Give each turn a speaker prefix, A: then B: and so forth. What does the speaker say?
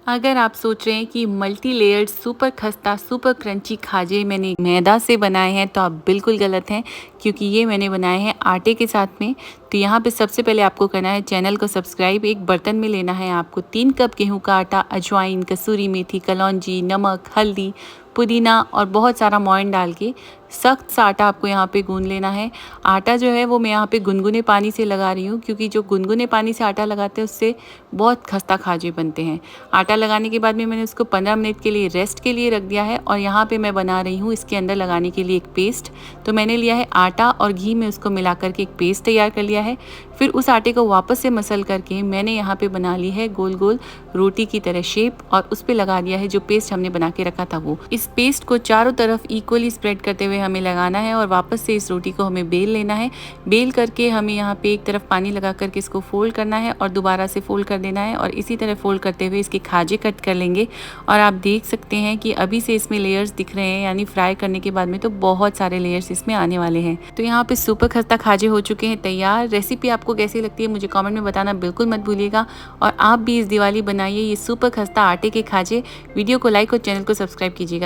A: अगर आप सोच रहे हैं कि मल्टी लेयर्ड सुपर खस्ता सुपर क्रंची खाजे मैंने मैदा से बनाए हैं तो आप बिल्कुल गलत हैं, क्योंकि ये मैंने बनाए हैं आटे के साथ में। तो यहाँ पे सबसे पहले आपको करना है चैनल को सब्सक्राइब। एक बर्तन में लेना है आपको 3 कप गेहूं का आटा, अजवाइन, कसूरी मेथी, कलौंजी, नमक, हल्दी, पुदीना और बहुत सारा मोयन डाल के सख्त सा आटा आपको यहाँ पे गूंद लेना है। आटा जो है वो मैं यहाँ पे गुनगुने पानी से लगा रही हूँ, क्योंकि जो गुनगुने पानी से आटा लगाते हैं उससे बहुत खस्ता खाजे बनते हैं। आटा लगाने के बाद में मैंने उसको 15 मिनट के लिए रेस्ट के लिए रख दिया है और यहाँ पे मैं बना रही हूँ इसके अंदर लगाने के लिए एक पेस्ट। तो मैंने लिया है आटा और घी में उसको मिला करके एक पेस्ट तैयार कर लिया है। फिर उस आटे को वापस से मसल करके मैंने यहाँ पे बना ली है गोल गोल रोटी की तरह शेप और उस पर लगा दिया है जो पेस्ट हमने बना के रखा था वो। इस पेस्ट को चारों तरफ इक्वली स्प्रेड करते हुए हमें लगाना है और वापस से इस रोटी को हमें बेल लेना है। बेल करके हमें यहाँ पे एक तरफ पानी लगा करके इसको फोल्ड करना है और दोबारा से फोल्ड कर देना है और इसी तरह फोल्ड करते हुए इसके खाजे कट कर लेंगे। और आप देख सकते हैं कि अभी से इसमें लेयर्स दिख रहे हैं, यानी फ्राई करने के बाद में तो बहुत सारे लेयर्स इसमें आने वाले हैं। तो यहाँ पे सुपर खस्ता खाजे हो चुके हैं तैयार। रेसिपी आपको कैसी लगती है मुझे कमेंट में बताना बिल्कुल मत भूलिएगा और आप भी इस दिवाली बनाइए ये सुपर खस्ता आटे के खाजे। वीडियो को लाइक और चैनल को सब्सक्राइब कीजिएगा।